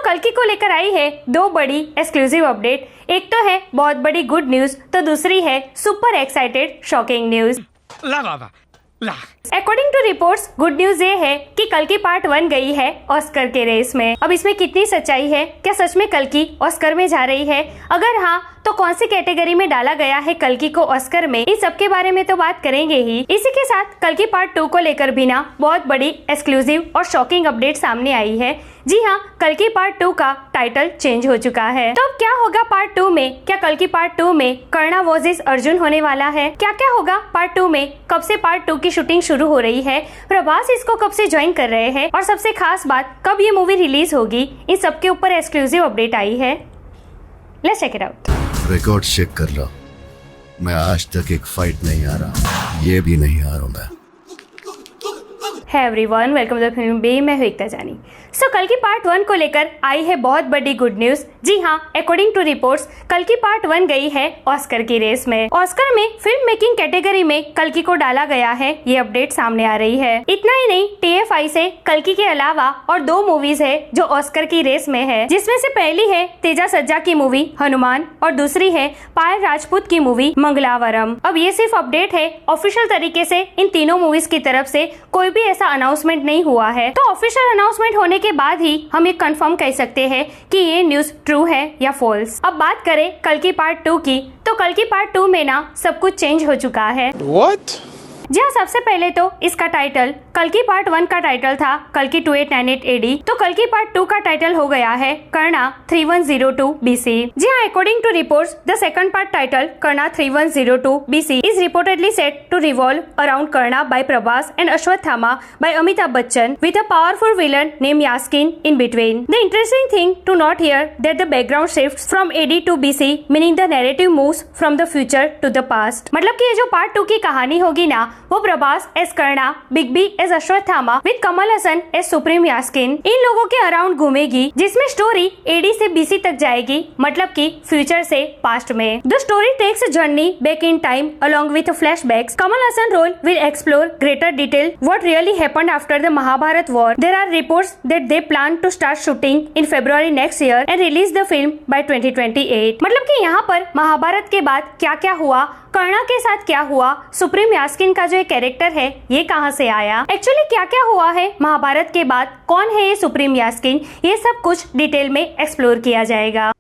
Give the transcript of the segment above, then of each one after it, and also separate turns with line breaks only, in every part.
कल्कि को लेकर आई है दो बड़ी एक्सक्लूसिव अपडेट। एक तो है बहुत बड़ी गुड न्यूज, तो दूसरी है super excited shocking news. According to reports good news ये है कि कल्कि पार्ट 1 गई है ऑस्कर के रेस में। अब इसमें कितनी सच्चाई है, क्या सच में कल्कि ऑस्कर में जा रही है, अगर हाँ तो कौन सी कैटेगरी में डाला गया है कल्कि को ऑस्कर में, इन सब के बारे में तो बात करेंगे ही। इसी के साथ कल्कि पार्ट 2 को लेकर भी ना बहुत बड़ी एक्सक्लूसिव और शॉकिंग अपडेट सामने आई है। जी हाँ, कल्कि पार्ट 2 का टाइटल चेंज हो चुका है। तो अब क्या होगा पार्ट 2 में? क्या कल्कि पार्ट 2 में कर्णा वर्सेस अर्जुन होने वाला है? क्या क्या होगा पार्ट 2 में? कब से पार्ट 2 की शूटिंग शुरू हो रही है? प्रभास इसको कब से ज्वाइन कर रहे हैं? और सबसे खास बात, कब ये मूवी रिलीज होगी? इन सब के ऊपर एक्सक्लूसिव अपडेट आई है। Let's check it out.
Record check कर लो, मैं आज तक एक फाइट नहीं आ रहा, ये भी नहीं आ रहा मैं।
Hi everyone, welcome to the film bay. मैं हूं एकता जानी। कल्कि पार्ट 1 को लेकर आई है बहुत बड़ी गुड न्यूज। जी हाँ, अकॉर्डिंग टू रिपोर्ट्स कल्कि पार्ट 1 गई है ऑस्कर की रेस में। ऑस्कर में फिल्म मेकिंग कैटेगरी में कल्कि को डाला गया है, ये अपडेट सामने आ रही है। इतना ही नहीं, TFI से कल्कि के अलावा और 2 मूवीज है जो ऑस्कर की रेस में है, जिसमें से पहली है तेजा सज्जा की मूवी हनुमान और दूसरी है पायल राजपूत की मूवी मंगलावरम। अब ये सिर्फ अपडेट है, ऑफिशियल तरीके से इन तीनों मूवीज की तरफ से कोई भी ऐसा अनाउंसमेंट नहीं हुआ है। तो ऑफिशियल अनाउंसमेंट होने के बाद ही हम ये कंफर्म कह सकते हैं कि ये न्यूज ट्रू है या फॉल्स। अब बात करें कल्कि पार्ट 2 की, तो कल्कि पार्ट 2 में ना सब कुछ चेंज हो चुका है।
What?
जी हाँ, सबसे पहले तो इसका टाइटल कल्कि पार्ट 1 का टाइटल था कल्कि 2898 AD, तो कल्कि पार्ट 2 का टाइटल हो गया है कर्णा 3102 BC। जी हाँ, according to reports the second part title Karna 3102 BC is reportedly set to revolve around Karna by Prabhas and Ashwatthama by Amitabh Bachchan with a powerful villain name Yaskin in between. The interesting thing to note here that the background shifts from AD to BC, meaning the narrative moves from the future to the past. मतलब कि ये जो part 2 की कहानी होगी ना, वो Prabhas as Karna, big B as Ashwatthama with Kamal Haasan as supreme Yaskin, इन लोगों के अराउंड घूमेगी, जिसमें स्टोरी AD से BC तक जाएगी, मतलब कि फ्यूचर से पास्ट में। The story takes a journey back in time along with flashbacks. Kamal Hassan role will explore greater detail what really happened after the Mahabharat war. There are reports that they plan to start shooting in February next year and release the film by 2028. मतलब कि यहाँ पर महाभारत के बाद क्या क्या हुआ, कर्णा के साथ क्या हुआ, सुप्रीम यास्किन का जो एक कैरेक्टर है ये कहाँ से आया, एक्चुअली क्या क्या हुआ है महाभारत के बाद, कौन है ये सुप्रीम यास्किन, ये सब कुछ डिटेल में एक्सप्लोर किया जाएगा।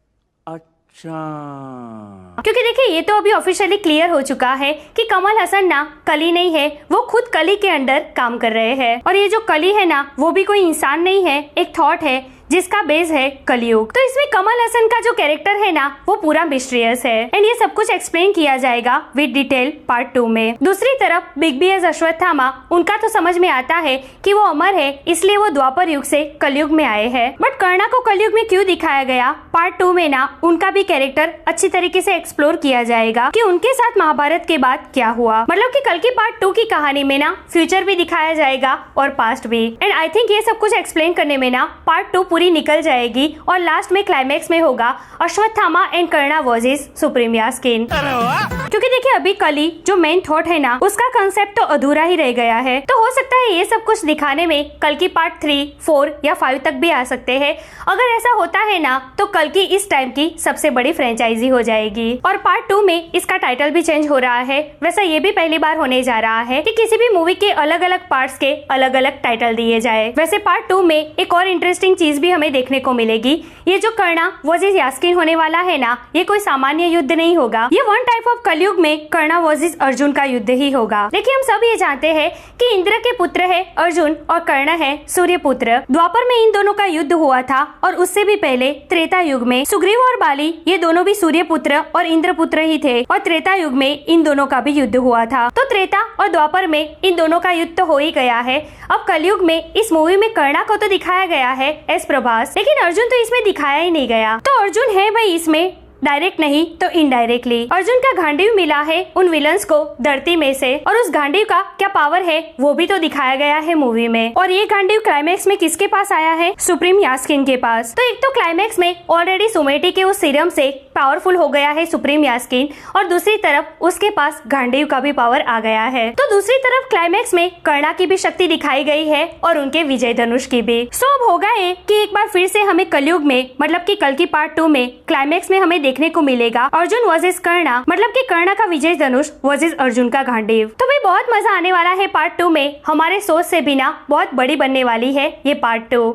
क्योंकि देखिए, ये तो अभी ऑफिशियली क्लियर हो चुका है कि कमल हसन ना कली नहीं है, वो खुद कली के अंडर काम कर रहे हैं। और ये जो कली है ना, वो भी कोई इंसान नहीं है, एक थॉट है जिसका बेस है कलयुग। तो इसमें कमल हसन का जो कैरेक्टर है ना, वो पूरा मिस्टीरियस है एंड ये सब कुछ एक्सप्लेन किया जाएगा विद डिटेल पार्ट 2 में। दूसरी तरफ बिग बी एज अश्वत्थामा, उनका तो समझ में आता है कि वो अमर है, इसलिए वो द्वापर युग से कलयुग में आए हैं। बट कर्णा को कलयुग में क्यों दिखाया गया, पार्ट 2 में ना उनका भी कैरेक्टर अच्छी तरीके से एक्सप्लोर किया जाएगा कि उनके साथ महाभारत के बाद क्या हुआ। मतलब कि कल्कि पार्ट 2 की कहानी में ना फ्यूचर भी दिखाया जाएगा और पास्ट भी। एंड आई थिंक ये सब कुछ एक्सप्लेन करने में ना पार्ट 2 पूरी निकल जाएगी और लास्ट में क्लाइमेक्स में होगा Ashwatthama and Karna versus supreme यास्किन। क्योंकि देखिए, अभी कली जो मेन थॉट है ना, उसका कंसेप्ट तो अधूरा ही रह गया है। तो हो सकता है ये सब कुछ दिखाने में कल्कि पार्ट 3, 4 या 5 तक भी आ सकते हैं। अगर ऐसा होता है ना, तो कल्कि इस टाइम की सबसे बड़ी फ्रेंचाइजी हो जाएगी। और पार्ट 2 में इसका टाइटल भी चेंज हो रहा है। वैसा ये भी पहली बार होने जा रहा है कि किसी भी मूवी के अलग अलग पार्ट्स के अलग अलग टाइटल दिए जाए। वैसे पार्ट 2 में एक और इंटरेस्टिंग चीज भी हमें देखने को मिलेगी। ये जो कर्णा वर्सेस यास्किन होने वाला है ना, ये कोई सामान्य युद्ध नहीं होगा, ये वन टाइप ऑफ कलयुग में कर्णा वर्सेस अर्जुन का युद्ध ही होगा। देखिए, हम सब ये जानते हैं कि इंद्र के पुत्र है अर्जुन और कर्ण है सूर्य पुत्र। द्वापर में इन दोनों का युद्ध हुआ था और उससे भी पहले त्रेता युग में सुग्रीव और बाली, ये दोनों भी सूर्य पुत्र और इंद्र पुत्र ही थे और त्रेता युग में इन दोनों का भी युद्ध हुआ था। तो त्रेता और द्वापर में इन दोनों का युद्ध तो हो ही गया है। अब कलयुग में इस मूवी में कर्णा को तो दिखाया गया है एस प्रभास, लेकिन अर्जुन तो इसमें दिखाया ही नहीं गया। तो अर्जुन है भाई इसमें डायरेक्ट नहीं तो इनडायरेक्टली। अर्जुन का गांडीव मिला है उन विलन्स को धरती में से, और उस गांडीव का क्या पावर है वो भी तो दिखाया गया है मूवी में। और ये गांडीव क्लाइमैक्स में किसके पास आया है? सुप्रीम यास्किन के पास। तो एक तो क्लाइमैक्स में ऑलरेडी सुमेटी के उस सीरम से पावरफुल हो गया है सुप्रीम यास्किन, और दूसरी तरफ उसके पास गांडीव का भी पावर आ गया है। तो दूसरी तरफ क्लाइमैक्स में कर्णा की भी शक्ति दिखाई गई है और उनके विजय धनुष की भी। सो अब होगा है कि एक बार फिर से हमें कलयुग में, मतलब कि कल की पार्ट 2 में क्लाइमैक्स में हमें देखने को मिलेगा अर्जुन वर्सेस कर्णा, मतलब कि कर्णा का विजय धनुष वर्सेस अर्जुन का गांडीव। तो भाई बहुत मजा आने वाला है पार्ट 2 में। हमारे सोच से बिना बहुत बड़ी बनने वाली है ये पार्ट 2।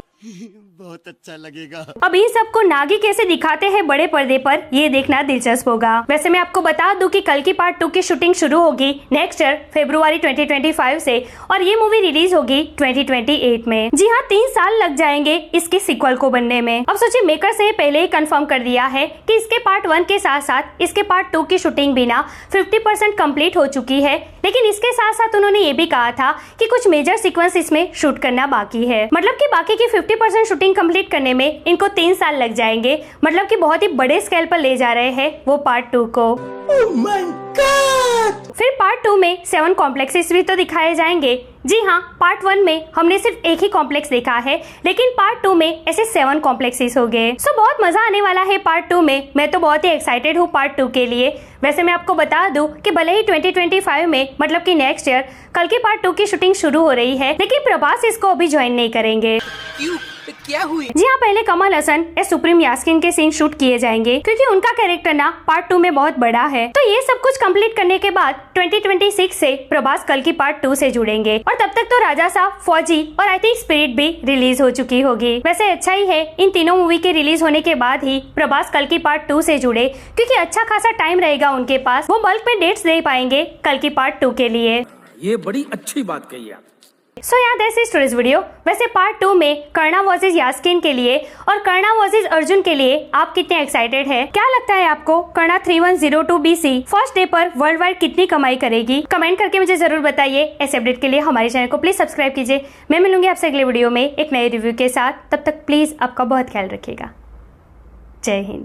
बहुत अच्छा लगेगा।
अब इन सबको नागी कैसे दिखाते हैं बड़े पर्दे पर, ये देखना दिलचस्प होगा। वैसे मैं आपको बता दूं कि कल की पार्ट 2 की शूटिंग शुरू होगी नेक्स्ट ईयर फरवरी 2025 से, और ये मूवी रिलीज होगी 2028 में। जी हाँ, 3 साल लग जाएंगे इसकी सीक्वल को बनने में। अब सोचिए, मेकर्स ने पहले ही कंफर्म कर दिया है कि इसके पार्ट 1 के साथ साथ इसके पार्ट 2 की शूटिंग भी ना 50% कंप्लीट हो चुकी है, लेकिन इसके साथ साथ उन्होंने ये भी कहा था कि कुछ मेजर सीक्वेंस इसमें शूट करना बाकी है। मतलब कि बाकी की 50% शूटिंग कंप्लीट करने में इनको 3 साल लग जाएंगे। मतलब कि बहुत ही बड़े स्केल पर ले जा रहे हैं वो पार्ट 2 को।
Oh my God!
फिर पार्ट 2 में 7 कॉम्प्लेक्सेस भी तो दिखाए जाएंगे। जी हाँ, पार्ट 1 में हमने सिर्फ एक ही कॉम्प्लेक्स देखा है, लेकिन पार्ट 2 में ऐसे 7 कॉम्प्लेक्सेस हो गए। सो बहुत मजा आने वाला है पार्ट 2 में। मैं तो बहुत ही एक्साइटेड हूँ पार्ट 2 के लिए। वैसे मैं आपको बता दूं कि भले ही 2025 में, मतलब कि नेक्स्ट ईयर कल की पार्ट 2 की शूटिंग शुरू हो रही है, लेकिन प्रभास इसको अभी ज्वाइन नहीं करेंगे।
क्यों? क्या हुई?
जी हाँ, पहले कमल हसन या सुप्रीम यास्किन के सीन शूट किए जाएंगे, क्योंकि उनका कैरेक्टर ना पार्ट 2 में बहुत बड़ा है। तो ये सब कुछ कंप्लीट करने के बाद 2026 से प्रभास कल की पार्ट 2 से जुड़ेंगे, और तब तक तो राजा साहब, फौजी और आई थिंक स्पिरिट भी रिलीज हो चुकी होगी। वैसे अच्छा ही है इन तीनों मूवी के रिलीज होने के बाद ही प्रभास कल की पार्ट 2 से जुड़े, क्योंकि अच्छा खासा टाइम रहेगा उनके पास। वो बल्क में डेट्स दे पाएंगे कल की पार्ट 2 के लिए।
ये बड़ी अच्छी बात कही आप।
सो यार, दैट्स इट टुडेस वीडियो। वैसे पार्ट 2 में कर्णा वर्सेस यास्किन के लिए और कर्णा वर्सेस अर्जुन के लिए आप कितने एक्साइटेड हैं? क्या लगता है आपको कर्णा 3102 BC फर्स्ट डे पर वर्ल्ड वाइड कितनी कमाई करेगी? कमेंट करके मुझे जरूर बताइए। ऐसे अपडेट के लिए हमारे चैनल को प्लीज सब्सक्राइब कीजिए। मैं मिलूंगी आपसे अगले वीडियो में एक नए रिव्यू के साथ। तब तक प्लीज आपका बहुत ख्याल रखिएगा। जय हिंद।